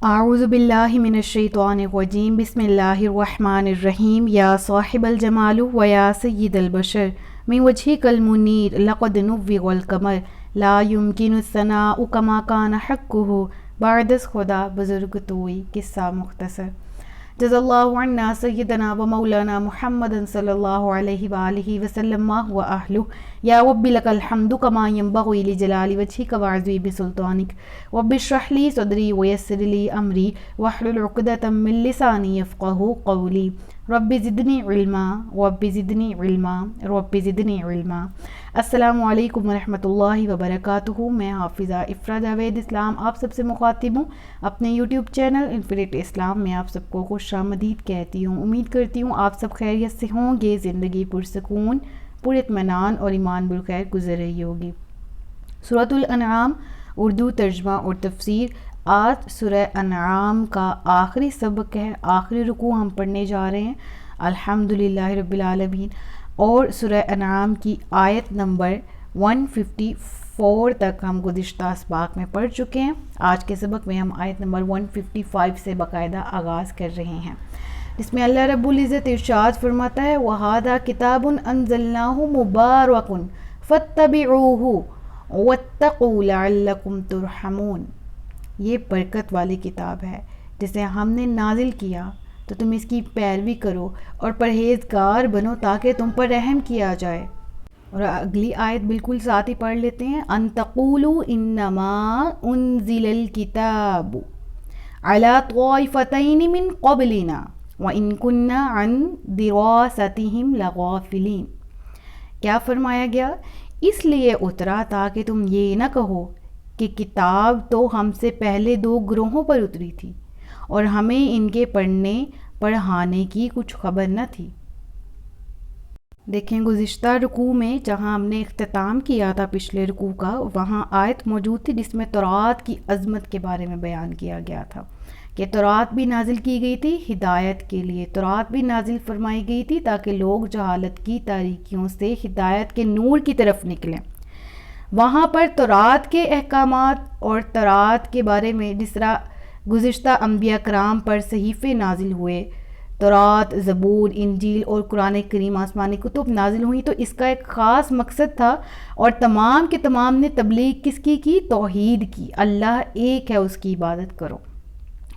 اعوذ باللہ من الشیطان الرجیم بسم اللہ الرحمن الرحیم یا صاحب الجمال و یا سید البشر من وجهک المنیر لقد نور القمر لا يمکن الثناء کما کان حقہ بعد از خدا بزرگ توئی قصہ مختصر جزا اللہ عنا سیدنا و مولانا محمد صلی اللہ علیہ وآلہ وسلم ما هو اہلہ یا رب لک الحمد کما ينبغی لجلال وجہک وعظیم سلطانک رب اشرح لی صدری ویسر لی امری واحلل عقدۃ من لسانی یفقہوا قولی رب زدنی علما رب زدنی علما رب زدنی علما۔ السلام علیکم ورحمۃ اللہ وبرکاتہ۔ میں حافظہ افرا جاوید اسلام آپ سب سے مخاطب ہوں اپنے یوٹیوب چینل انفینٹ اسلام میں آپ سب کو خوش آمدید کہتی ہوں۔ امید کرتی ہوں آپ سب خیریت سے ہوں گے، زندگی پرسکون پر اطمینان اور ایمان بالخیر گزر رہی ہوگی۔ سورۃ الانعام اردو ترجمہ اور تفسیر۔ آج سورہ انعام کا آخری سبق ہے، آخری رکوع ہم پڑھنے جا رہے ہیں الحمدللہ رب العالمین، اور سورہ انعام کی آیت نمبر 154 تک ہم گزشتہ اسباق میں پڑھ چکے ہیں۔ آج کے سبق میں ہم آیت نمبر 155 سے باقاعدہ آغاز کر رہے ہیں، جس میں اللہ رب العزت ارشاد فرماتا ہے وَهَذَا كِتَابٌ أَنزَلْنَاهُ مُبَارَكٌ فَاتَّبِعُوهُ وَاتَّقُوا لَعَلَّكُمْ تُرْحَمُونَ۔ یہ برکت والی کتاب ہے جسے ہم نے نازل کیا تو تم اس کی پیروی کرو اور پرہیزگار بنو تاکہ تم پر رحم کیا جائے۔ اور اگلی آیت بالکل ساتھ ہی پڑھ لیتے ہیں ان تقولوا انما انزل الكتاب على طائفتين من قبلنا وان كنا عن دراستهم لغافلين۔ کیا فرمایا گیا؟ اس لیے اترا تاکہ تم یہ نہ کہو کہ کتاب تو ہم سے پہلے دو گروہوں پر اتری تھی اور ہمیں ان کے پڑھنے پڑھانے کی کچھ خبر نہ تھی۔ دیکھیں گزشتہ رکوع میں جہاں ہم نے اختتام کیا تھا پچھلے رکوع کا، وہاں آیت موجود تھی جس میں تورات کی عظمت کے بارے میں بیان کیا گیا تھا کہ تورات بھی نازل کی گئی تھی ہدایت کے لیے، تورات بھی نازل فرمائی گئی تھی تاکہ لوگ جہالت کی تاریکیوں سے ہدایت کے نور کی طرف نکلیں۔ وہاں پر تورات کے احکامات اور تورات کے بارے میں جس طرح گزشتہ انبیاء کرام پر صحیفے نازل ہوئے، تورات، زبور، انجیل اور قرآن کریم آسمانی کتب نازل ہوئی، تو اس کا ایک خاص مقصد تھا اور تمام کے تمام نے تبلیغ کس کی توحید کی، اللہ ایک ہے اس کی عبادت کرو۔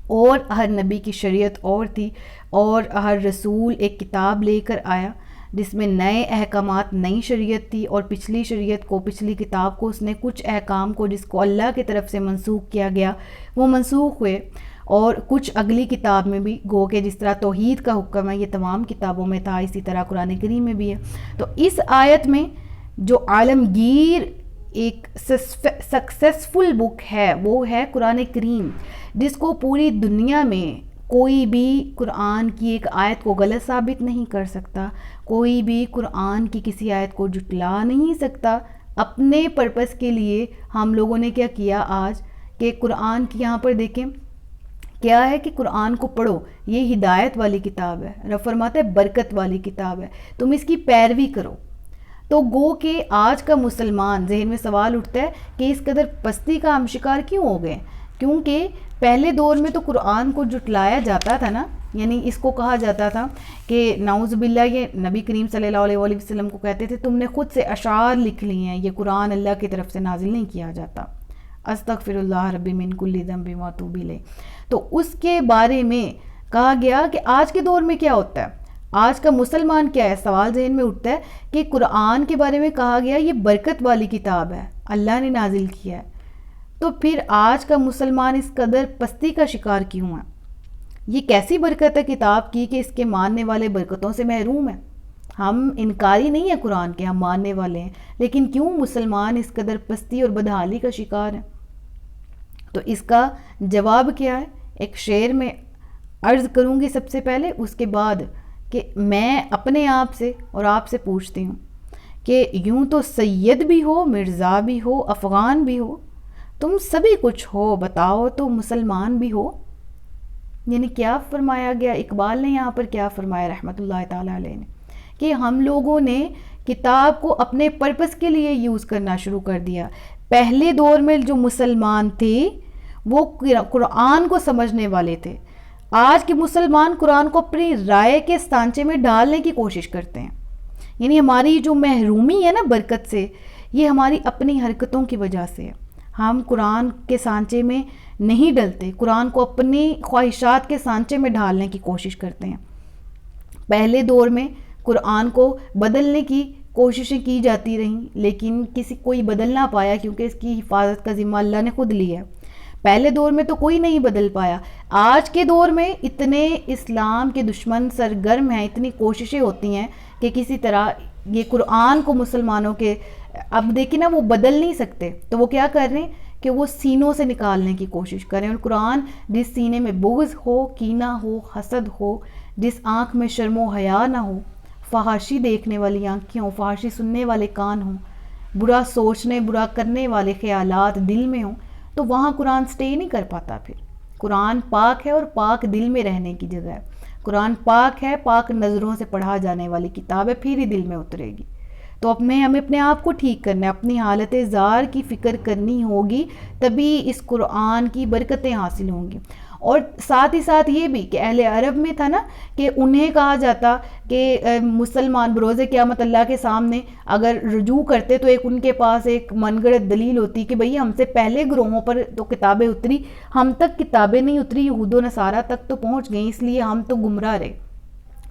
اور ہر نبی کی شریعت اور تھی اور ہر رسول ایک کتاب لے کر آیا جس میں نئے احکامات، نئی شریعت تھی، اور پچھلی شریعت کو، پچھلی کتاب کو اس نے کچھ احکام کو جس کو اللہ کی طرف سے منسوخ کیا گیا وہ منسوخ ہوئے، اور کچھ اگلی کتاب میں بھی گو کہ جس طرح توحید کا حکم ہے یہ تمام کتابوں میں تھا، اسی طرح قرآن کریم میں بھی ہے۔ تو اس آیت میں جو عالمگیر ایک سکسیسفل بک ہے وہ ہے قرآن کریم، جس کو پوری دنیا میں کوئی بھی قرآن کی ایک آیت کو غلط ثابت نہیں کر سکتا، کوئی بھی قرآن کی کسی آیت کو جھٹلا نہیں سکتا۔ اپنے پرپس کے لیے ہم لوگوں نے کیا کیا آج کہ قرآن کی یہاں پر دیکھیں کیا ہے کہ قرآن کو پڑھو، یہ ہدایت والی کتاب ہے، رب فرماتا ہے برکت والی کتاب ہے، تم اس کی پیروی کرو۔ تو گو کہ آج کا مسلمان ذہن میں سوال اٹھتا ہے کہ اس قدر پستی کا ہم شکار کیوں ہو گئے؟ کیونکہ پہلے دور میں تو قرآن کو جھٹلایا جاتا تھا نا، یعنی اس کو کہا جاتا تھا کہ نعوذ باللہ، یہ نبی کریم صلی اللہ علیہ وآلہ وسلم کو کہتے تھے تم نے خود سے اشعار لکھ لی ہیں، یہ قرآن اللہ کی طرف سے نازل نہیں کیا جاتا، استغفر اللہ ربی من کل ذنب واتوب الیہ۔ تو اس کے بارے میں کہا گیا کہ آج کے دور میں کیا ہوتا ہے، آج کا مسلمان کیا ہے، سوال ذہن میں اٹھتا ہے کہ قرآن کے بارے میں کہا گیا یہ برکت والی کتاب ہے، اللہ نے نازل کیا ہے، تو پھر آج کا مسلمان اس قدر پستی کا شکار کیوں ہے؟ یہ کیسی برکت ہے کتاب کی کہ اس کے ماننے والے برکتوں سے محروم ہیں؟ ہم انکاری نہیں ہیں قرآن کے، ہم ماننے والے ہیں، لیکن کیوں مسلمان اس قدر پستی اور بدحالی کا شکار ہے؟ تو اس کا جواب کیا ہے، ایک شعر میں عرض کروں گی سب سے پہلے، اس کے بعد کہ میں اپنے آپ سے اور آپ سے پوچھتی ہوں کہ یوں تو سید بھی ہو، مرزا بھی ہو، افغان بھی ہو، تم سبھی کچھ ہو، بتاؤ تو مسلمان بھی ہو۔ یعنی کیا فرمایا گیا، اقبال نے یہاں پر کیا فرمایا رحمۃ اللہ تعالیٰ علیہ نے، کہ ہم لوگوں نے کتاب کو اپنے پرپس کے لیے یوز کرنا شروع کر دیا۔ پہلے دور میں جو مسلمان تھے وہ قرآن کو سمجھنے والے تھے. آج کے مسلمان قرآن کو اپنی رائے کے سانچے میں ڈالنے کی کوشش کرتے ہیں. یعنی ہماری جو محرومی ہے نا برکت سے، یہ ہماری اپنی حرکتوں کی وجہ سے ہے. ہم قرآن کے سانچے میں نہیں ڈلتے، قرآن کو اپنی خواہشات کے سانچے میں ڈالنے کی کوشش کرتے ہیں. پہلے دور میں قرآن کو بدلنے کی کوششیں کی جاتی رہیں، لیکن کوئی بدل نہ پایا، کیونکہ اس کی حفاظت کا ذمہ اللہ نے خود لیا ہے. پہلے دور میں تو کوئی نہیں بدل پایا. آج کے دور میں اتنے اسلام کے دشمن سرگرم ہیں، اتنی کوششیں ہوتی ہیں کہ کسی طرح یہ قرآن کو مسلمانوں کے، اب دیکھیں نا، وہ بدل نہیں سکتے، تو وہ کیا کر رہے ہیں کہ وہ سینوں سے نکالنے کی کوشش کریں. اور قرآن جس سینے میں بغض ہو، کینہ ہو، حسد ہو، جس آنکھ میں شرم و حیا نہ ہو، فحاشی دیکھنے والی آنکھیں ہوں، فحاشی سننے والے کان ہوں، برا سوچنے برا کرنے والے خیالات دل میں ہوں، تو وہاں قرآن سٹے نہیں کر پاتا. پھر قرآن پاک ہے اور پاک دل میں رہنے کی جگہ ہے. قرآن پاک ہے، پاک نظروں سے پڑھا جانے والی کتاب ہے، پھر ہی دل میں اترے گی. تو ہمیں اپنے آپ کو ٹھیک کرنا ہے، اپنی حالت زار کی فکر کرنی ہوگی، تبھی اس قرآن کی برکتیں حاصل ہوں گی. اور ساتھ ہی ساتھ یہ بھی کہ اہل عرب میں تھا نا کہ انہیں کہا جاتا کہ مسلمان بروز قیامت اللہ کے سامنے اگر رجوع کرتے تو ان کے پاس ایک من گڑت دلیل ہوتی کہ بھئی ہم سے پہلے گروہوں پر تو کتابیں اتری، ہم تک کتابیں نہیں اتری، یہود و نصارہ تک تو پہنچ گئیں، اس لیے ہم تو گمراہ رہے.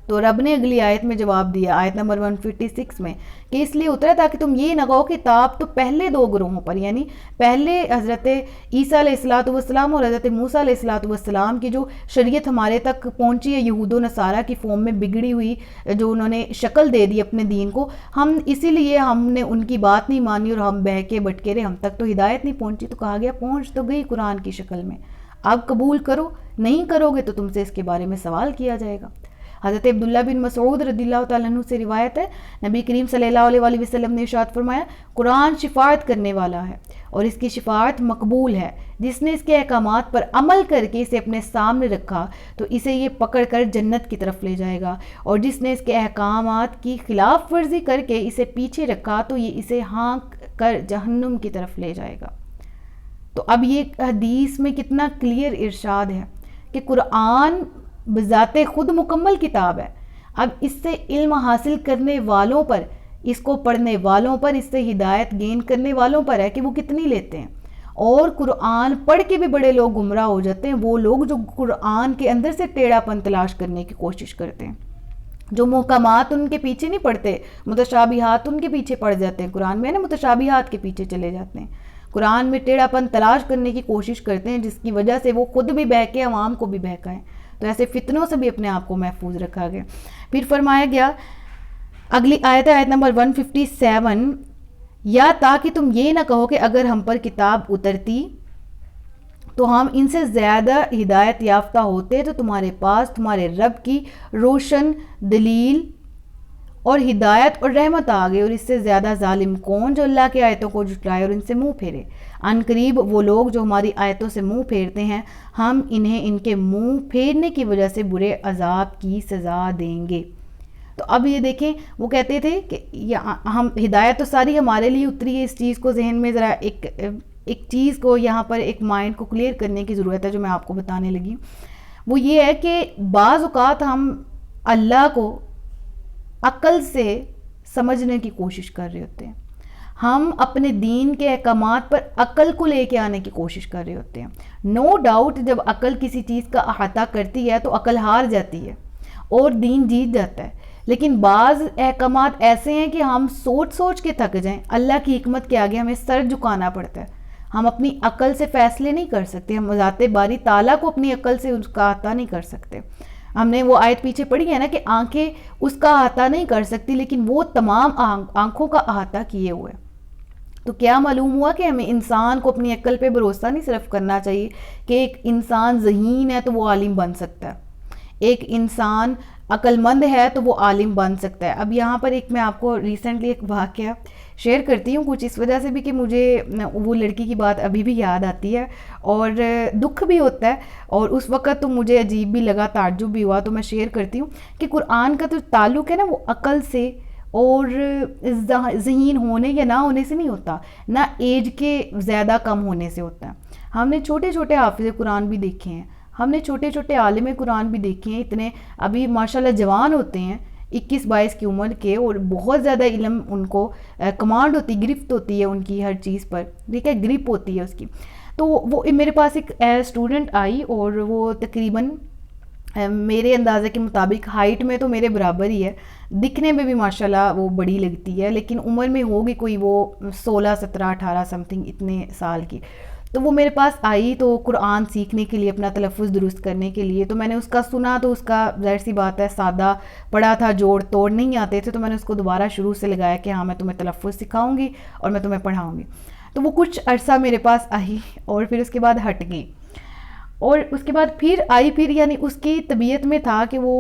تو رب نے اگلی آیت میں جواب دیا، آیت نمبر 156 میں، کہ اس لیے اترا تاکہ تم یہ نہ کہو کہ کتاب تو پہلے دو گروہوں پر، یعنی پہلے حضرت عیسیٰ علیہ السلام اور حضرت موسیٰ علیہ السلام کی جو شریعت ہمارے تک پہنچی ہے یہود و نصارہ کی فارم میں بگڑی ہوئی، جو انہوں نے شکل دے دی اپنے دین کو، ہم اسی لیے ہم نے ان کی بات نہیں مانی اور ہم بہکے بٹکے رہے، ہم تک تو ہدایت نہیں پہنچی. تو کہا گیا پہنچ تو گئی قرآن کی شکل میں، اب قبول کرو، نہیں کرو گے تو تم سے اس کے بارے میں سوال کیا جائے گا. حضرت عبداللہ بن مسعود رضی اللہ تعالیٰ عنہ سے روایت ہے، نبی کریم صلی اللہ علیہ وآلہ وسلم نے ارشاد فرمایا، قرآن شفاعت کرنے والا ہے اور اس کی شفاعت مقبول ہے. جس نے اس کے احکامات پر عمل کر کے اسے اپنے سامنے رکھا تو اسے یہ پکڑ کر جنت کی طرف لے جائے گا، اور جس نے اس کے احکامات کی خلاف ورزی کر کے اسے پیچھے رکھا تو یہ اسے ہانک کر جہنم کی طرف لے جائے گا. تو اب یہ حدیث میں کتنا کلیئر ارشاد ہے کہ قرآن بذات خود مکمل کتاب ہے. اب اس سے علم حاصل کرنے والوں پر، اس کو پڑھنے والوں پر، اس سے ہدایت گین کرنے والوں پر ہے کہ وہ کتنی لیتے ہیں. اور قرآن پڑھ کے بھی بڑے لوگ گمراہ ہو جاتے ہیں، وہ لوگ جو قرآن کے اندر سے ٹیڑھا پن تلاش کرنے کی کوشش کرتے ہیں، جو محکمات ان کے پیچھے نہیں پڑتے، متشابہات ان کے پیچھے پڑ جاتے ہیں. قرآن میں نا متشابہات کے پیچھے چلے جاتے ہیں، قرآن میں ٹیڑھا پن تلاش کرنے کی کوشش کرتے ہیں، جس کی وجہ سے وہ خود بھی بہکے عوام کو بھی بہکائیں. تو ایسے فتنوں سے بھی اپنے آپ کو محفوظ رکھا گیا. پھر فرمایا گیا اگلی آیت ہے، آیت نمبر 157، یا تاکہ تم یہ نہ کہو کہ اگر ہم پر کتاب اترتی تو ہم ان سے زیادہ ہدایت یافتہ ہوتے تو تمہارے پاس تمہارے رب کی روشن دلیل اور ہدایت اور رحمت آ گئی، اور اس سے زیادہ ظالم کون جو اللہ کی آیتوں کو جھٹلائے اور ان سے منہ پھیرے. ان قریب وہ لوگ جو ہماری آیتوں سے منہ پھیرتے ہیں، ہم انہیں ان کے منہ پھیرنے کی وجہ سے برے عذاب کی سزا دیں گے. تو اب یہ دیکھیں، وہ کہتے تھے کہ ہم ہدایت تو ساری ہمارے لیے اتری ہے. اس چیز کو ذہن میں ذرا ایک چیز کو یہاں پر ایک مائنڈ کو کلیئر کرنے کی ضرورت ہے، جو میں آپ کو بتانے لگی. وہ یہ ہے کہ بعض اوقات ہم اللہ کو عقل سے سمجھنے کی کوشش کر رہے ہوتے ہیں، ہم اپنے دین کے احکامات پر عقل کو لے کے آنے کی کوشش کر رہے ہوتے ہیں. نو ڈاؤٹ جب عقل کسی چیز کا احاطہ کرتی ہے تو عقل ہار جاتی ہے اور دین جیت جاتا ہے. لیکن بعض احکامات ایسے ہیں کہ ہم سوچ سوچ کے تھک جائیں، اللہ کی حکمت کے آگے ہمیں سر جھکانا پڑتا ہے. ہم اپنی عقل سے فیصلے نہیں کر سکتے، ہم ذات باری تعالیٰ کو اپنی عقل سے اس کا احاطہ نہیں کر سکتے. ہم نے وہ آیت پیچھے پڑھی ہے نا کہ آنکھیں اس کا احاطہ نہیں کر سکتی، لیکن وہ تمام آنکھوں کا احاطہ کیے ہوئے. تو کیا معلوم ہوا کہ ہمیں انسان کو اپنی عقل پہ بھروسہ نہیں صرف کرنا چاہیے کہ ایک انسان ذہین ہے تو وہ عالم بن سکتا ہے، ایک انسان عقل مند ہے تو وہ عالم بن سکتا ہے. اب یہاں پر ایک میں آپ کو ریسنٹلی ایک واقعہ شیئر کرتی ہوں، کچھ اس وجہ سے بھی کہ مجھے وہ لڑکی کی بات ابھی بھی یاد آتی ہے اور دکھ بھی ہوتا ہے، اور اس وقت تو مجھے عجیب بھی لگا، تعجب بھی ہوا. تو میں شیئر کرتی ہوں کہ قرآن کا جو تعلق ہے نا وہ عقل سے اور ذہین ہونے یا نہ ہونے سے نہیں ہوتا، نہ ایج کے زیادہ کم ہونے سے ہوتا ہے. ہم نے چھوٹے چھوٹے حافظ قرآن بھی دیکھے ہیں، ہم نے چھوٹے چھوٹے عالم قرآن بھی دیکھے ہیں، اتنے ابھی ماشاءاللہ جوان ہوتے ہیں 21-22 کی عمر کے، اور بہت زیادہ علم ان کو کمانڈ ہوتی، گرفت ہوتی ہے ان کی ہر چیز پر، ٹھیک ہے، گرپ ہوتی ہے اس کی. تو وہ میرے پاس ایک اسٹوڈنٹ آئی، اور وہ تقریباً میرے اندازے کے مطابق ہائٹ میں تو میرے برابر ہی ہے، دکھنے میں بھی ماشاءاللہ وہ بڑی لگتی ہے، لیکن عمر میں ہوگی کوئی وہ 16 17 18 سم تھنگ اتنے سال کی. تو وہ میرے پاس آئی تو قرآن سیکھنے کے لیے، اپنا تلفظ درست کرنے کے لیے. تو میں نے اس کا سنا، تو اس کا ظاہر سی بات ہے سادہ پڑھا تھا، جوڑ توڑ نہیں آتے تھے، تو میں نے اس کو دوبارہ شروع سے لگایا کہ ہاں میں تمہیں تلفظ سکھاؤں گی اور میں تمہیں پڑھاؤں گی. تو وہ کچھ عرصہ میرے پاس آئی، اور پھر اس کے بعد ہٹ گئی، اور اس کے بعد پھر آئی. پھر یعنی اس کی طبیعت میں تھا کہ وہ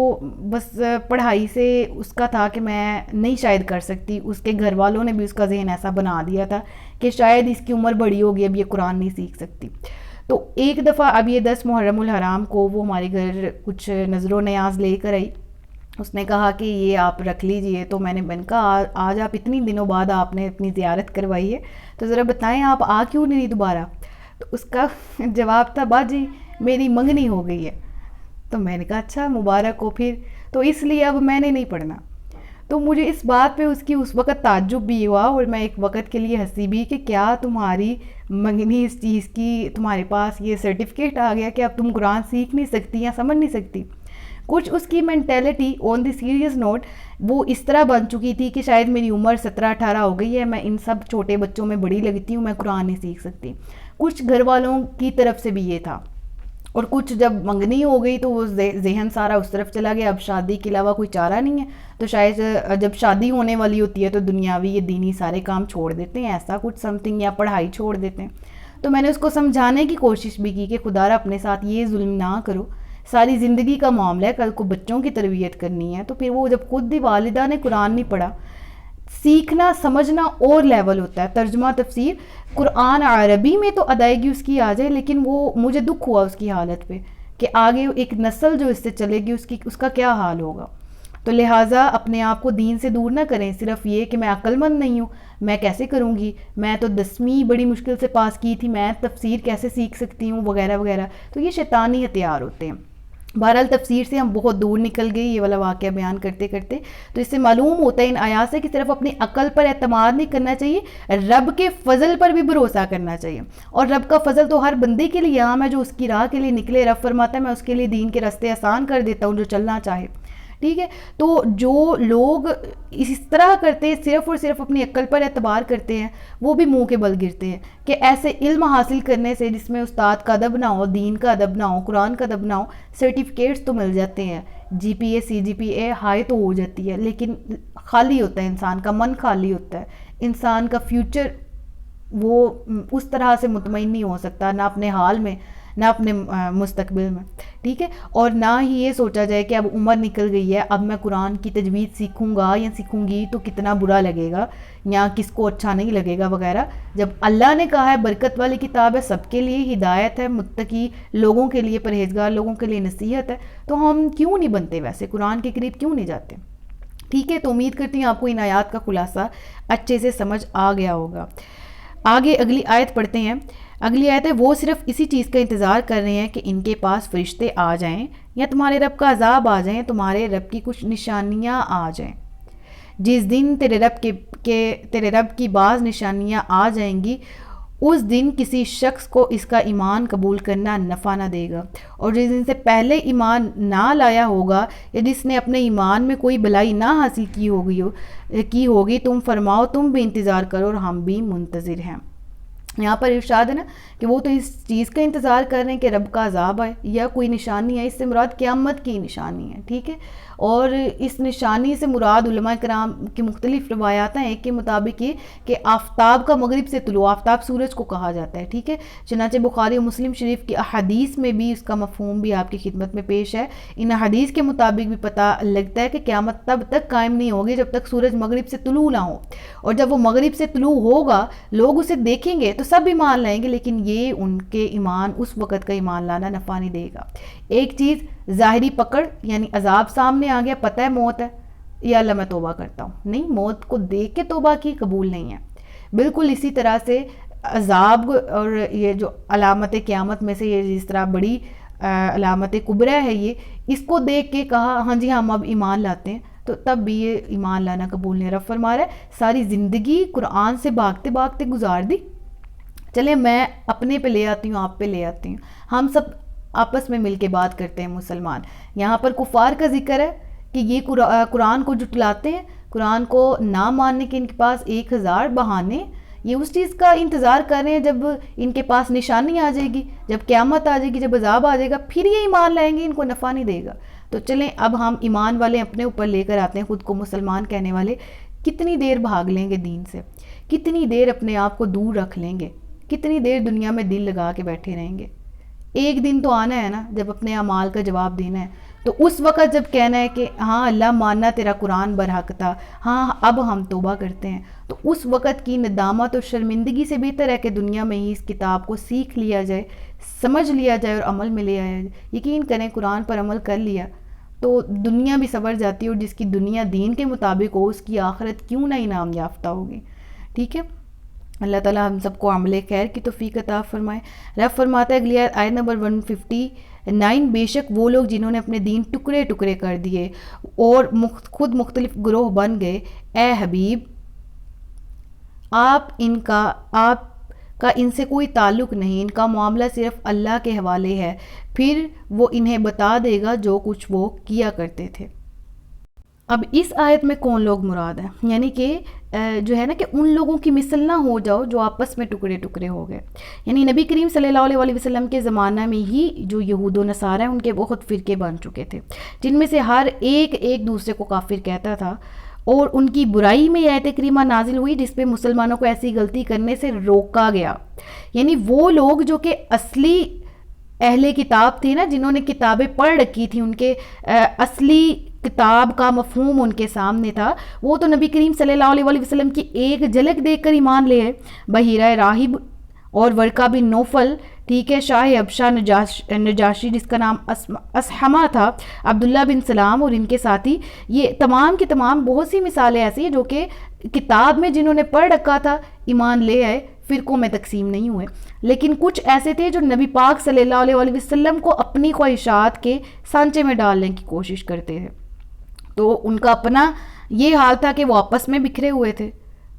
بس پڑھائی سے اس کا تھا کہ میں نہیں شاید کر سکتی. اس کے گھر والوں نے بھی اس کا ذہن ایسا بنا دیا تھا کہ شاید اس کی عمر بڑی ہوگی، اب یہ قرآن نہیں سیکھ سکتی. تو ایک دفعہ اب یہ 10 محرم الحرام کو وہ ہمارے گھر کچھ نظر و نیاز لے کر آئی. اس نے کہا کہ یہ آپ رکھ لیجئے. تو میں نے کہا آج آپ اتنی دنوں بعد آپ نے اپنی زیارت کروائی ہے، تو ذرا بتائیں آپ آ کیوں نہیں دوبارہ؟ تو اس کا جواب تھا باجی میری منگنی ہو گئی ہے. تو میں نے کہا اچھا مبارک ہو پھر، تو اس لیے اب میں نے نہیں پڑھنا. تو مجھے اس بات پہ اس کی اس وقت تعجب بھی ہوا، اور میں ایک وقت کے لیے ہنسی بھی کہ کیا تمہاری منگنی اس چیز کی، تمہارے پاس یہ سرٹیفکیٹ آ گیا کہ اب تم قرآن سیکھ نہیں سکتی یا سمجھ نہیں سکتی. کچھ اس کی مینٹیلٹی آن دی سیریس نوٹ وہ اس طرح بن چکی تھی کہ شاید میری عمر 17-18 ہو گئی ہے، میں ان سب چھوٹے بچوں میں بڑی لگتی ہوں، میں قرآن نہیں سیکھ سکتی. کچھ گھر والوں کی طرف سے بھی یہ تھا، اور کچھ جب منگنی ہو گئی تو وہ ذہن سارا اس طرف چلا گیا، اب شادی کے علاوہ کوئی چارہ نہیں ہے. تو شاید جب شادی ہونے والی ہوتی ہے تو دنیاوی یہ دینی سارے کام چھوڑ دیتے ہیں، ایسا کچھ سم تھنگ، یا پڑھائی چھوڑ دیتے ہیں. تو میں نے اس کو سمجھانے کی کوشش بھی کی کہ خدا را اپنے ساتھ یہ ظلم نہ کرو، ساری زندگی کا معاملہ ہے، کل کو بچوں کی تربیت کرنی ہے. تو پھر وہ جب خود بھی والدہ نے قرآن نہیں پڑھا، سیکھنا سمجھنا اور لیول ہوتا ہے. ترجمہ تفسیر قرآن عربی میں تو ادائیگی اس کی آ جائے، لیکن وہ مجھے دکھ ہوا اس کی حالت پہ کہ آگے ایک نسل جو اس سے چلے گی اس کا کیا حال ہوگا. تو لہٰذا اپنے آپ کو دین سے دور نہ کریں صرف یہ کہ میں عقل مند نہیں ہوں، میں کیسے کروں گی، میں تو 10ویں بڑی مشکل سے پاس کی تھی، میں تفسیر کیسے سیکھ سکتی ہوں وغیرہ وغیرہ. تو یہ شیطانی ہتھیار ہوتے ہیں. بہرحال تفسیر سے ہم بہت دور نکل گئی یہ والا واقعہ بیان کرتے کرتے. تو اس سے معلوم ہوتا ہے ان آیات سے کہ صرف اپنی عقل پر اعتماد نہیں کرنا چاہیے، رب کے فضل پر بھی بھروسہ کرنا چاہیے. اور رب کا فضل تو ہر بندے کے لیے عام ہے جو اس کی راہ کے لیے نکلے. رب فرماتا ہے میں اس کے لیے دین کے راستے آسان کر دیتا ہوں جو چلنا چاہے، ٹھیک ہے. تو جو لوگ اس طرح کرتے ہیں، صرف اور صرف اپنی عقل پر اعتبار کرتے ہیں، وہ بھی منہ کے بل گرتے ہیں کہ ایسے علم حاصل کرنے سے جس میں استاد کا ادب نہ ہو، دین کا ادب نہ ہو، قرآن کا ادب نہ ہو، سرٹیفکیٹس تو مل جاتے ہیں، جی پی اے سی جی پی اے ہائی تو ہو جاتی ہے، لیکن خالی ہوتا ہے انسان کا من، خالی ہوتا ہے انسان کا فیوچر. وہ اس طرح سے مطمئن نہیں ہو سکتا، نہ اپنے حال میں نہ اپنے مستقبل میں، ٹھیک ہے. اور نہ ہی یہ سوچا جائے کہ اب عمر نکل گئی ہے، اب میں قرآن کی تجوید سیکھوں گا یا سیکھوں گی تو کتنا برا لگے گا یا کس کو اچھا نہیں لگے گا وغیرہ. جب اللہ نے کہا ہے برکت والی کتاب ہے، سب کے لیے ہدایت ہے، متقی لوگوں کے لیے، پرہیزگار لوگوں کے لیے نصیحت ہے، تو ہم کیوں نہیں بنتے ویسے، قرآن کے قریب کیوں نہیں جاتے؟ ٹھیک ہے. تو امید کرتی ہوں آپ کو ان آیات کا خلاصہ اچھے سے سمجھ آ گیا ہوگا. آگے اگلی آیت پڑھتے ہیں. اگلی آیت ہے وہ صرف اسی چیز کا انتظار کر رہے ہیں کہ ان کے پاس فرشتے آ جائیں یا تمہارے رب کا عذاب آ جائیں، تمہارے رب کی کچھ نشانیاں آ جائیں. جس دن تیرے رب کی بعض نشانیاں آ جائیں گی، اس دن کسی شخص کو اس کا ایمان قبول کرنا نفع نہ دے گا، اور جس دن سے پہلے ایمان نہ لایا ہوگا یا جس نے اپنے ایمان میں کوئی بھلائی نہ حاصل کی ہوگی تم فرماؤ تم بھی انتظار کرو اور ہم بھی منتظر ہیں. یہاں پر ارشاد ہے نا کہ وہ تو اس چیز کا انتظار کر رہے ہیں کہ رب کا عذاب آئے یا کوئی نشانی ہے. اس سے مراد قیامت کی نشانی ہے، ٹھیک ہے. اور اس نشانی سے مراد علماء کرام کی مختلف روایات ہیں. ایک کے مطابق یہ کہ آفتاب کا مغرب سے طلوع، آفتاب سورج کو کہا جاتا ہے، ٹھیک ہے. چنانچہ بخاری و مسلم شریف کی احادیث میں بھی اس کا مفہوم بھی آپ کی خدمت میں پیش ہے. ان احادیث کے مطابق بھی پتہ لگتا ہے کہ قیامت تب تک قائم نہیں ہوگی جب تک سورج مغرب سے طلوع نہ ہو، اور جب وہ مغرب سے طلوع ہوگا لوگ اسے دیکھیں گے تو سب ایمان لائیں گے، لیکن یہ ان کے ایمان اس وقت کا ایمان لانا نفع نہیں دے گا. ایک چیز ظاہری پکڑ یعنی عذاب سامنے آ گیا، پتہ ہے موت ہے، یا اللہ میں توبہ کرتا ہوں، نہیں، موت کو دیکھ کے توبہ کی قبول نہیں ہے. بالکل اسی طرح سے عذاب اور یہ جو علامت قیامت میں سے یہ جس طرح بڑی علامت کبریٰ ہے یہ، اس کو دیکھ کے کہا ہاں جی ہم اب ایمان لاتے ہیں، تو تب بھی یہ ایمان لانا قبول نہیں۔ رب فرما رہا ہے ساری زندگی قرآن سے بھاگتے بھاگتے گزار دی، چلے میں اپنے پہ لے آتی ہوں، آپ پہ لے آتی ہوں، ہم سب آپس میں مل کے بات کرتے ہیں مسلمان۔ یہاں پر کفار کا ذکر ہے کہ یہ قرآن کو جھٹلاتے ہیں، قرآن کو نہ ماننے کے ان کے پاس 1000 بہانے، یہ اس چیز کا انتظار کر رہے ہیں جب ان کے پاس نشانی آ جائے گی، جب قیامت آ جائے گی، جب عذاب آ جائے گا، پھر یہ ایمان لائیں گے، ان کو نفع نہیں دے گا۔ تو چلیں اب ہم ایمان والے اپنے اوپر لے کر آتے ہیں، خود کو مسلمان کہنے والے کتنی دیر بھاگ لیں گے دین سے، کتنی دیر اپنے آپ کو دور رکھ لیں گے، کتنی دیر دنیا میں دل لگا کے بیٹھے رہیں گے۔ ایک دن تو آنا ہے نا جب اپنے اعمال کا جواب دینا ہے، تو اس وقت جب کہنا ہے کہ ہاں اللہ ماننا تیرا قرآن برحق تھا، ہاں اب ہم توبہ کرتے ہیں، تو اس وقت کی ندامت اور شرمندگی سے بہتر ہے کہ دنیا میں ہی اس کتاب کو سیکھ لیا جائے، سمجھ لیا جائے اور عمل میں لے آیا جائے۔ یقین کریں قرآن پر عمل کر لیا تو دنیا بھی سنور جاتی ہے، اور جس کی دنیا دین کے مطابق ہو اس کی آخرت کیوں نہ انعام یافتہ ہوگی۔ ٹھیک ہے، اللہ تعالیٰ ہم سب کو عمل خیر کی توفیق عطا فرمائے۔ رب فرماتا ہے اگلی آیت نمبر 159، بے شک وہ لوگ جنہوں نے اپنے دین ٹکڑے ٹکڑے کر دیے اور خود مختلف گروہ بن گئے، اے حبیب آپ کا ان سے کوئی تعلق نہیں، ان کا معاملہ صرف اللہ کے حوالے ہے، پھر وہ انہیں بتا دے گا جو کچھ وہ کیا کرتے تھے۔ اب اس آیت میں کون لوگ مراد ہیں؟ یعنی کہ جو ہے نا کہ ان لوگوں کی مثل نہ ہو جاؤ جو آپس میں ٹکڑے ٹکڑے ہو گئے۔ یعنی نبی کریم صلی اللہ علیہ وسلم کے زمانہ میں ہی جو یہود و نصارہ ہیں ان کے بہت فرقے بن چکے تھے، جن میں سے ہر ایک دوسرے کو کافر کہتا تھا، اور ان کی برائی میں یہ آیت کریمہ نازل ہوئی جس پہ مسلمانوں کو ایسی غلطی کرنے سے روکا گیا۔ یعنی وہ لوگ جو کہ اصلی اہل کتاب تھے نا، جنہوں نے کتابیں پڑھ رکھی تھی، ان کے اصلی کتاب کا مفہوم ان کے سامنے تھا، وہ تو نبی کریم صلی اللہ علیہ وسلم کی ایک جھلک دیکھ کر ایمان لے آئے۔ بحیرہ راہب اور ورقہ بن نوفل، ٹھیک ہے، شاہ ابشا نجاشی جس کا نام اسحمہ تھا، عبداللہ بن سلام اور ان کے ساتھی، یہ تمام کی تمام بہت سی مثالیں ایسی ہیں جو کہ کتاب میں جنہوں نے پڑھ رکھا تھا ایمان لے آئے، فرقوں میں تقسیم نہیں ہوئے۔ لیکن کچھ ایسے تھے جو نبی پاک صلی اللہ علیہ وسلم کو اپنی خواہشات کے سانچے میں ڈالنے کی کوشش کرتے تھے، تو ان کا اپنا یہ حال تھا کہ وہ آپس میں بکھرے ہوئے تھے۔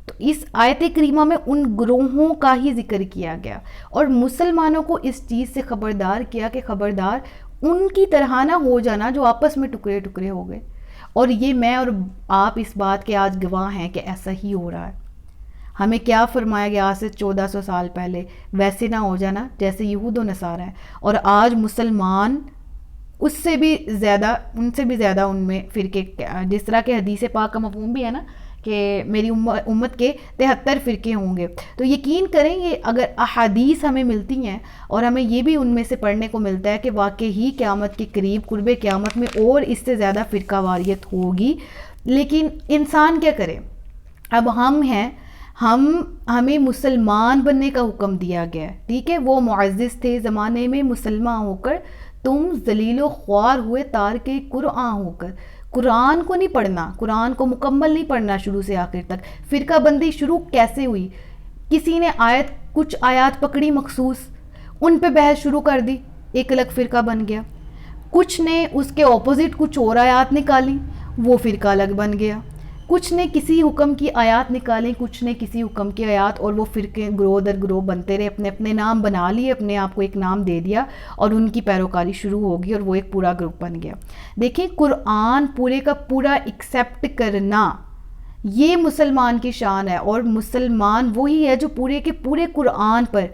تو اس آیت کریمہ میں ان گروہوں کا ہی ذکر کیا گیا اور مسلمانوں کو اس چیز سے خبردار کیا کہ خبردار ان کی طرح نہ ہو جانا جو آپس میں ٹکڑے ٹکڑے ہو گئے۔ اور یہ میں اور آپ اس بات کے آج گواہ ہیں کہ ایسا ہی ہو رہا ہے۔ ہمیں کیا فرمایا گیا آج سے 1400 سال پہلے، ویسے نہ ہو جانا جیسے یہود و نصارہ ہیں، اور آج مسلمان اس سے بھی زیادہ ان میں فرقے، جس طرح کہ حدیث پاک کا مفہوم بھی ہے نا کہ میری امت کے 73 فرقے ہوں گے۔ تو یقین کریں یہ اگر احادیث ہمیں ملتی ہیں اور ہمیں یہ بھی ان میں سے پڑھنے کو ملتا ہے کہ واقعی قیامت کے قریب قرب قیامت میں اور اس سے زیادہ فرقہ واریت ہوگی، لیکن انسان کیا کرے؟ اب ہم ہیں، ہمیں مسلمان بننے کا حکم دیا گیا ہے، ٹھیک ہے، وہ معزز تھے زمانے میں مسلمان ہو کر، تم ذلیل و خوار ہوئے تارک قرآن ہو کر۔ قرآن کو نہیں پڑھنا، قرآن کو مکمل نہیں پڑھنا شروع سے آخر تک۔ فرقہ بندی شروع کیسے ہوئی؟ کسی نے کچھ آیات پکڑی مخصوص، ان پہ بحث شروع کر دی، ایک الگ فرقہ بن گیا۔ کچھ نے اس کے اپوزٹ کچھ اور آیات نکالی، وہ فرقہ الگ بن گیا۔ کچھ نے کسی حکم کی آیات نکالیں، کچھ نے کسی حکم کی آیات، اور وہ فرقے گروہ در گروہ بنتے رہے، اپنے اپنے نام بنا لیے، اپنے آپ کو ایک نام دے دیا اور ان کی پیروکاری شروع ہوگی اور وہ ایک پورا گروپ بن گیا۔ دیکھیں قرآن پورے کا پورا ایکسیپٹ کرنا یہ مسلمان کی شان ہے، اور مسلمان وہی ہے جو پورے کے پورے قرآن پر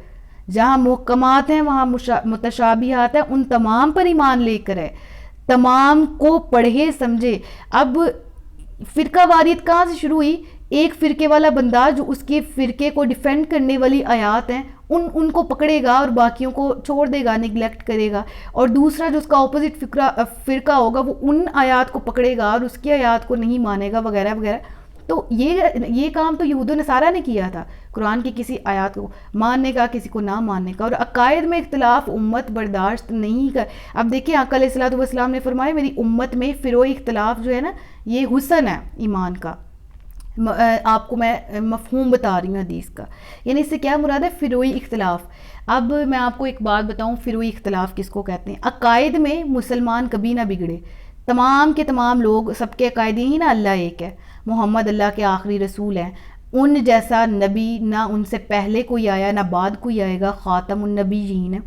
جہاں محکمات ہیں وہاں متشابہات ہیں، ان تمام پر ایمان لے کر ہے، تمام کو پڑھے سمجھے۔ اب فرقہ واریت کہاں سے شروع ہوئی؟ ایک فرقے والا بندہ جو اس کے فرقے کو ڈیفینڈ کرنے والی آیات ہیں ان کو پکڑے گا اور باقیوں کو چھوڑ دے گا، نگلیکٹ کرے گا، اور دوسرا جو اس کا اپوزٹ فرقہ ہوگا وہ ان آیات کو پکڑے گا اور اس کی آیات کو نہیں مانے گا وغیرہ وغیرہ۔ تو یہ کام تو یہود و نصارہ نے کیا تھا، قرآن کی کسی آیات کو ماننے کا، کسی کو نہ ماننے کا، اور عقائد میں اختلاف امت برداشت نہیں کر۔ اب دیکھیں آقا علیہ الصلوۃ والسلام نے فرمایا میری امت میں فروع اختلاف جو ہے نا یہ حسن ہے ایمان کا، آپ کو میں مفہوم بتا رہی ہوں حدیث کا، یعنی اس سے کیا مراد ہے؟ فروعی اختلاف۔ اب میں آپ کو ایک بات بتاؤں، فروعی اختلاف کس کو کہتے ہیں؟ عقائد میں مسلمان کبھی نہ بگڑے، تمام کے تمام لوگ، سب کے عقائد ہی نا اللہ ایک ہے، محمد اللہ کے آخری رسول ہیں، ان جیسا نبی نہ ان سے پہلے کوئی آیا نہ بعد کوئی آئے گا، خاتم النبیین،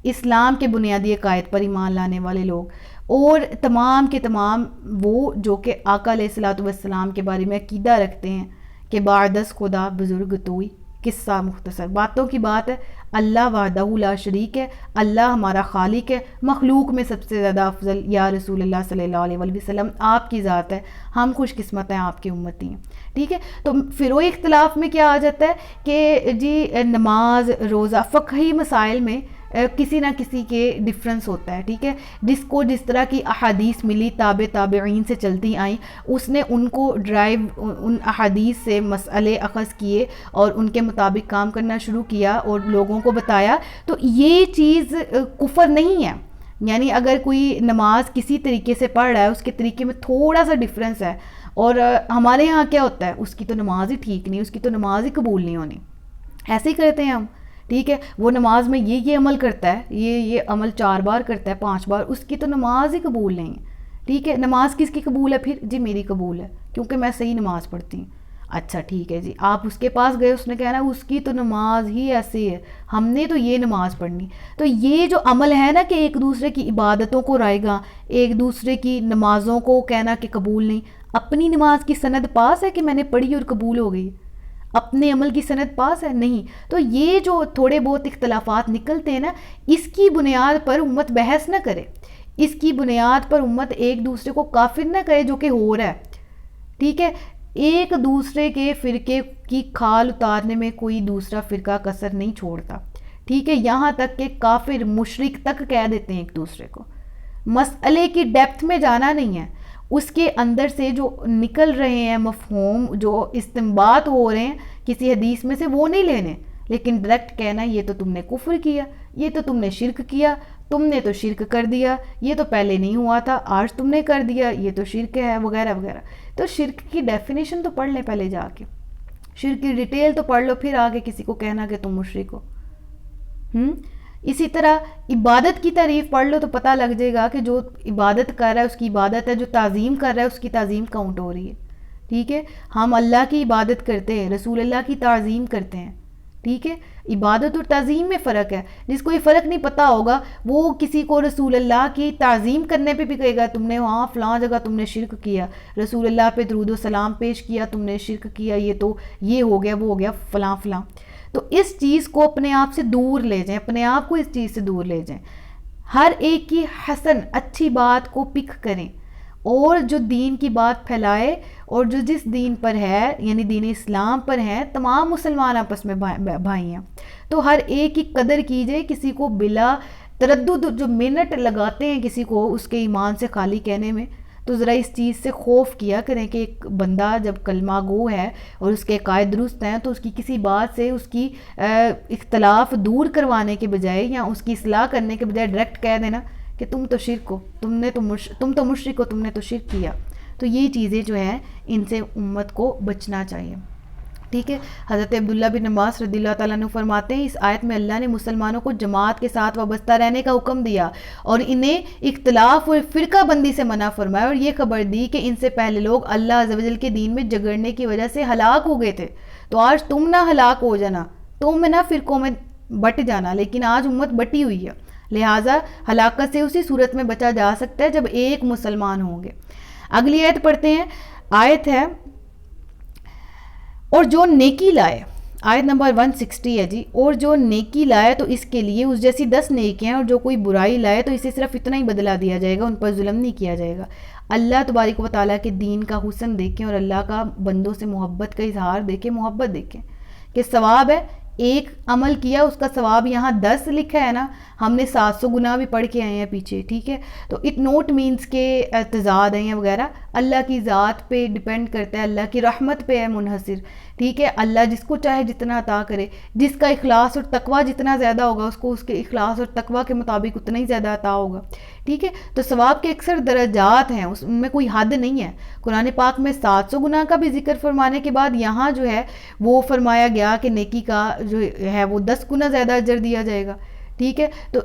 اسلام کے بنیادی عقائد پر ایمان لانے والے لوگ، اور تمام کے تمام وہ جو کہ آقا علیہ الصلوۃ والسلام کے بارے میں عقیدہ رکھتے ہیں کہ بعدس خدا بزرگ توئی۔ قصہ مختصر باتوں کی بات ہے، اللہ وحدہ لا شریک ہے، اللہ ہمارا خالق ہے، مخلوق میں سب سے زیادہ افضل یا رسول اللہ صلی اللہ علیہ وآلہ وسلم آپ کی ذات ہے، ہم خوش قسمت ہیں، آپ کی امتی ہیں، ٹھیک ہے۔ تو فروعی اختلاف میں کیا آ جاتا ہے کہ جی نماز، روزہ، فقہی مسائل میں کسی نہ کسی کے ڈفرنس ہوتا ہے، ٹھیک ہے، جس کو جس طرح کی احادیث ملی، تابعین سے چلتی آئیں، اس نے ان کو ڈرائیو، ان احادیث سے مسئلے اخذ کیے اور ان کے مطابق کام کرنا شروع کیا اور لوگوں کو بتایا، تو یہ چیز کفر نہیں ہے۔ یعنی اگر کوئی نماز کسی طریقے سے پڑھ رہا ہے، اس کے طریقے میں تھوڑا سا ڈفرنس ہے، اور ہمارے ہاں کیا ہوتا ہے، اس کی تو نماز ہی ٹھیک نہیں، اس کی تو نماز ہی قبول نہیں ہونی، ایسے ہی کرتے ہیں ہم، ٹھیک ہے، وہ نماز میں یہ عمل کرتا ہے، یہ عمل 4 بار کرتا ہے، 5 بار، اس کی تو نماز ہی قبول نہیں ہے، ٹھیک ہے۔ نماز کس کی قبول ہے پھر؟ جی میری قبول ہے، کیونکہ میں صحیح نماز پڑھتی ہوں۔ اچھا ٹھیک ہے جی، آپ اس کے پاس گئے، اس نے کہنا اس کی تو نماز ہی ایسی ہے، ہم نے تو یہ نماز پڑھنی۔ تو یہ جو عمل ہے نا کہ ایک دوسرے کی عبادتوں کو رائے گا، ایک دوسرے کی نمازوں کو کہنا کہ قبول نہیں، اپنی نماز کی سند پاس ہے کہ میں نے پڑھی اور قبول ہو گئی؟ اپنے عمل کی سند پاس ہے؟ نہیں۔ تو یہ جو تھوڑے بہت اختلافات نکلتے ہیں نا، اس کی بنیاد پر امت بحث نہ کرے، اس کی بنیاد پر امت ایک دوسرے کو کافر نہ کرے جو کہ ہو رہا ہے، ٹھیک ہے۔ ایک دوسرے کے فرقے کی کھال اتارنے میں کوئی دوسرا فرقہ کسر نہیں چھوڑتا، ٹھیک ہے، یہاں تک کہ کافر مشرک تک کہہ دیتے ہیں ایک دوسرے کو۔ مسئلے کی ڈیپتھ میں جانا نہیں ہے، اس کے اندر سے جو نکل رہے ہیں مفہوم، جو استنباط ہو رہے ہیں کسی حدیث میں سے، وہ نہیں لینے، لیکن ڈائریکٹ کہنا یہ تو تم نے کفر کیا، یہ تو تم نے شرک کیا، تم نے تو شرک کر دیا، یہ تو پہلے نہیں ہوا تھا، آج تم نے کر دیا، یہ تو شرک ہے، وغیرہ وغیرہ۔ تو شرک کی ڈیفینیشن تو پڑھ لیں پہلے جا کے، شرک کی ڈیٹیل تو پڑھ لو، پھر آگے کسی کو کہنا کہ تم مشرک ہو۔ اسی طرح عبادت کی تعریف پڑھ لو تو پتہ لگ جائے گا کہ جو عبادت کر رہا ہے اس کی عبادت ہے، جو تعظیم کر رہا ہے اس کی تعظیم کاؤنٹ ہو رہی ہے، ٹھیک ہے۔ ہم اللہ کی عبادت کرتے ہیں، رسول اللہ کی تعظیم کرتے ہیں، ٹھیک ہے۔ عبادت اور تعظیم میں فرق ہے، جس کو یہ فرق نہیں پتہ ہوگا وہ کسی کو رسول اللہ کی تعظیم کرنے پہ بھی کہے گا تم نے وہاں فلاں جگہ تم نے شرک کیا، رسول اللہ پہ درود و سلام پیش کیا، تم نے شرک کیا، یہ تو یہ ہو گیا، وہ ہو گیا، فلاں فلاں۔ تو اس چیز کو اپنے آپ سے دور لے جائیں، اپنے آپ کو اس چیز سے دور لے جائیں، ہر ایک کی حسن اچھی بات کو پک کریں، اور جو دین کی بات پھیلائے، اور جو جس دین پر ہے یعنی دین اسلام پر ہے، تمام مسلمان آپس میں بھائی ہیں، تو ہر ایک کی قدر کیجئے، کسی کو بلا تردد جو منٹ لگاتے ہیں کسی کو اس کے ایمان سے خالی کہنے میں، تو ذرا اس چیز سے خوف کیا کریں کہ ایک بندہ جب کلمہ گو ہے اور اس کے عقائد درست ہیں، تو اس کی کسی بات سے اس کی اختلاف دور کروانے کے بجائے یا اس کی اصلاح کرنے کے بجائے ڈائریکٹ کہہ دینا کہ تم تو شرک ہو، تم تو مشرک ہو، تم نے تو شرک کیا۔ تو یہ چیزیں جو ہیں ان سے امت کو بچنا چاہیے، ٹھیک ہے۔ حضرت عبداللہ بن عباس رضی اللہ تعالیٰ عنہ فرماتے ہیں، اس آیت میں اللہ نے مسلمانوں کو جماعت کے ساتھ وابستہ رہنے کا حکم دیا اور انہیں اختلاف اور فرقہ بندی سے منع فرمایا، اور یہ خبر دی کہ ان سے پہلے لوگ اللہ عز و جل کے دین میں جگڑنے کی وجہ سے ہلاک ہو گئے تھے، تو آج تم نہ ہلاک ہو جانا، تم نہ فرقوں میں بٹ جانا، لیکن آج امت بٹی ہوئی ہے، لہٰذا ہلاکت سے اسی صورت میں بچا جا سکتا ہے جب ایک مسلمان ہوں گے۔ اگلی آیت پڑھتے ہیں، آیت ہے اور جو نیکی لائے، آیت نمبر 160 ہے جی، اور جو نیکی لائے تو اس کے لیے اس جیسی 10 نیکیاں، اور جو کوئی برائی لائے تو اسے صرف اتنا ہی بدلہ دیا جائے گا، ان پر ظلم نہیں کیا جائے گا۔ اللہ تبارک و تعالیٰ کے دین کا حسن دیکھیں اور اللہ کا بندوں سے محبت کا اظہار دیکھیں، محبت دیکھیں کہ ثواب ہے، ایک عمل کیا اس کا ثواب یہاں 10 لکھا ہے نا، ہم نے 700 گنا بھی پڑھ کے آئے ہیں پیچھے، ٹھیک ہے۔ تو اٹ نوٹ مینس کے اعتزاد ہیں وغیرہ، اللہ کی ذات پہ ڈیپینڈ کرتا ہے، اللہ کی رحمت پہ ہے منحصر، ٹھیک ہے، اللہ جس کو چاہے جتنا عطا کرے، جس کا اخلاص اور تقوی جتنا زیادہ ہوگا اس کو اس کے اخلاص اور تقوی کے مطابق اتنا ہی زیادہ عطا ہوگا، ٹھیک ہے۔ تو ثواب کے اکثر درجات ہیں، ان میں کوئی حد نہیں ہے۔ قرآن پاک میں 700 گناہ کا بھی ذکر فرمانے کے بعد یہاں جو ہے وہ فرمایا گیا کہ نیکی کا جو ہے وہ 10 گنا زیادہ اجر دیا جائے گا، ٹھیک ہے۔ تو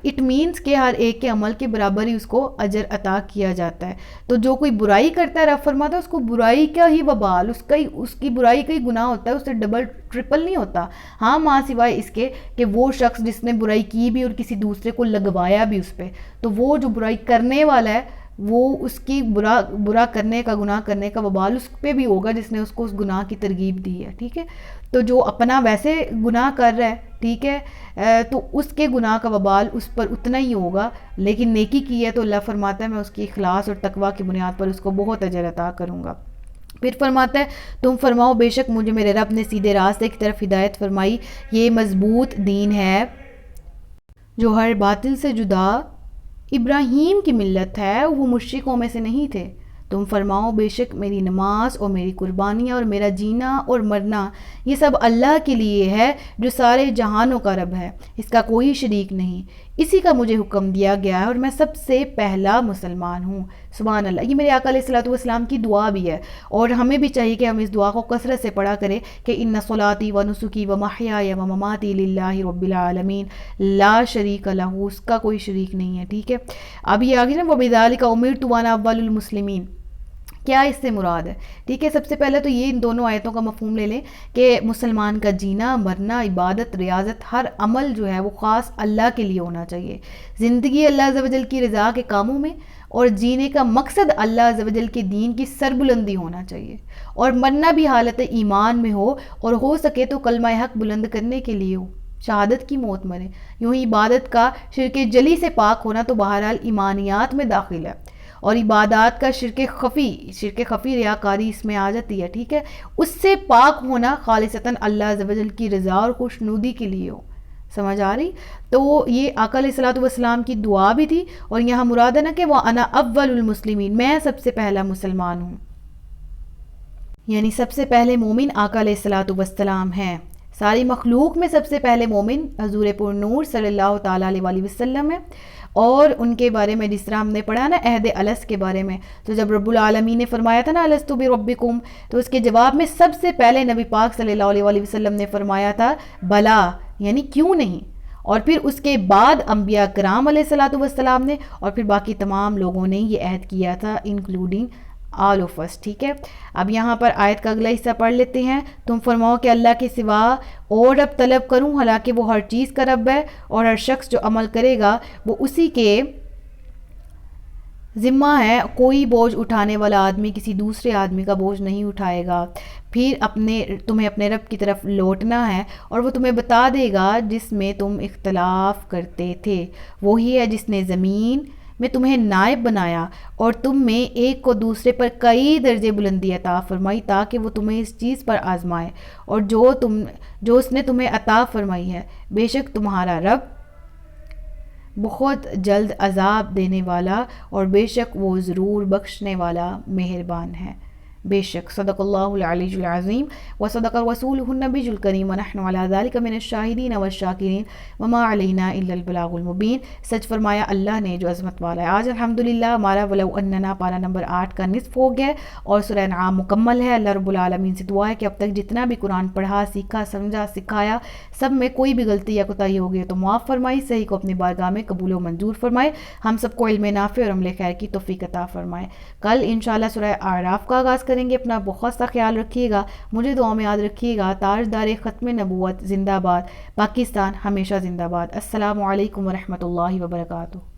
اٹ مینس کہ ہر ایک کے عمل کے برابر ہی اس کو اجر عطا کیا جاتا ہے۔ تو جو کوئی برائی کرتا ہے، رب فرماتا ہے اس کو برائی کا ہی وبال، اس کی برائی کا ہی گناہ ہوتا ہے، اس سے ڈبل ٹرپل نہیں ہوتا، ہاں ماں سوائے اس کے کہ وہ شخص جس نے برائی کی بھی اور کسی دوسرے کو لگوایا بھی اس پہ، تو وہ جو برائی کرنے والا ہے وہ اس کی برا کرنے کا، گناہ کرنے کا وبال اس پہ بھی ہوگا جس نے اس کو اس گناہ کی ترغیب دی ہے، ٹھیک ہے۔ تو جو اپنا ویسے گناہ کر رہا ہے، ٹھیک ہے، تو اس کے گناہ کا وبال اس پر اتنا ہی ہوگا، لیکن نیکی کی ہے تو اللہ فرماتا ہے میں اس کی اخلاص اور تقوی کی بنیاد پر اس کو بہت اجر عطا کروں گا۔ پھر فرماتا ہے تم فرماؤ بے شک مجھے میرے رب نے سیدھے راستے کی طرف ہدایت فرمائی، یہ مضبوط دین ہے جو ہر باطل سے جدا ابراہیم کی ملت ہے، وہ مشرکوں میں سے نہیں تھے۔ تم فرماؤ بے شک میری نماز اور میری قربانیاں اور میرا جینا اور مرنا یہ سب اللہ کے لیے ہے جو سارے جہانوں کا رب ہے، اس کا کوئی شریک نہیں، اسی کا مجھے حکم دیا گیا ہے اور میں سب سے پہلا مسلمان ہوں۔ سبحان اللہ، یہ میرے آقا علیہ الصلوۃ والسلام کی دعا بھی ہے، اور ہمیں بھی چاہیے کہ ہم اس دعا کو کثرت سے پڑھا کریں کہ ان صلاتی و نسکی و محیای و مماتی للہ رب العالمین لا شریک لہ، اس کا کوئی شریک نہیں ہے، ٹھیک ہے۔ اب یہ آگے نا وبذالک امرت وانا اول المسلمین، کیا اس سے مراد ہے، ٹھیک ہے۔ سب سے پہلے تو یہ ان دونوں آیتوں کا مفہوم لے لیں کہ مسلمان کا جینا، مرنا، عبادت، ریاضت، ہر عمل جو ہے وہ خاص اللہ کے لیے ہونا چاہیے، زندگی اللہ عز و جل کی رضا کے کاموں میں، اور جینے کا مقصد اللہ عز و جل کے دین کی سربلندی ہونا چاہیے، اور مرنا بھی حالت ایمان میں ہو سکے تو کلمہ حق بلند کرنے کے لیے ہو، شہادت کی موت مرے۔ یوں ہی عبادت کا شرک جلی سے پاک ہونا تو بہرحال ایمانیات میں داخل ہے، اور عبادات کا شرک خفی ریاکاری اس میں آ جاتی ہے، ٹھیک ہے۔ اس سے پاک ہونا خالصتاً اللہ عز و جل کی رضا اور خوشنودی کے لیے ہو، سمجھ آ رہی؟ تو یہ آقا علیہ الصلوۃ والسلام کی دعا بھی تھی، اور یہاں مراد ہے نا کہ وہ انا اول المسلمین، میں سب سے پہلا مسلمان ہوں، یعنی سب سے پہلے مومن آقا علیہ الصلوۃ والسلام ہیں۔ ساری مخلوق میں سب سے پہلے مومن حضور پر نور صلی اللہ تعالیٰ علیہ وآلہ وسلم ہے، اور ان کے بارے میں جس طرح ہم نے پڑھا نا عہد الست کے بارے میں، تو جب رب العالمین نے فرمایا تھا نا الست بربکم، تو اس کے جواب میں سب سے پہلے نبی پاک صلی اللہ علیہ وآلہ وسلم نے فرمایا تھا بلا، یعنی کیوں نہیں، اور پھر اس کے بعد انبیاء کرام علیہ الصلوۃ والسلام نے، اور پھر باقی تمام لوگوں نے یہ عہد کیا تھا انکلوڈنگ آل آف اس، ٹھیک ہے۔ اب یہاں پر آیت کا اگلا حصہ پڑھ لیتے ہیں۔ تم فرماؤ کہ اللہ کے سوا اور رب طلب کروں، حالانکہ وہ ہر چیز کا رب ہے، اور ہر شخص جو عمل کرے گا وہ اسی کے ذمہ ہے، کوئی بوجھ اٹھانے والا آدمی کسی دوسرے آدمی کا بوجھ نہیں اٹھائے گا، پھر تمہیں اپنے رب کی طرف لوٹنا ہے، اور وہ تمہیں بتا دے گا جس میں تم اختلاف کرتے تھے، وہی ہے جس نے زمین میں تمہیں نائب بنایا اور تم میں ایک کو دوسرے پر کئی درجے بلندی عطا فرمائی تاکہ وہ تمہیں اس چیز پر آزمائے، اور جو اس نے تمہیں عطا فرمائی ہے، بے شک تمہارا رب بہت جلد عذاب دینے والا اور بے شک وہ ضرور بخشنے والا مہربان ہے۔ بے شک صدق اللہ العلی العظیم وصدق رسولہ النبی الکریم ونحن علی ذلک من الشاہدین والشاکرین وما علینا الا البلاغ المبین۔ سچ فرمایا اللہ نے جو عظمت والا ہے۔ آج الحمدللہ ہمارا ولو اننا پارہ نمبر 8 کا نصف ہو گیا اور سورہ انعام مکمل ہے۔ اللہ رب العالمین سے دعا ہے کہ اب تک جتنا بھی قرآن پڑھا، سیکھا، سمجھا، سکھایا، سب میں کوئی بھی غلطی یا کوتاہی ہو گئی تو معاف فرمائی، صحیح کو اپنی بارگاہ میں قبول و منظور فرمائے، ہم سب کو علم نافع اور عمل خیر کی توفیق عطا فرمائے۔ کل انشاءاللہ سورہ اعراف کا آغاز کریں گے۔ اپنا بہت سا خیال رکھیے گا، مجھے دعا میں یاد رکھیے گا۔ تاجدار ختم نبوت زندہ باد، پاکستان ہمیشہ زندہ باد۔ السلام علیکم ورحمۃ اللہ وبرکاتہ۔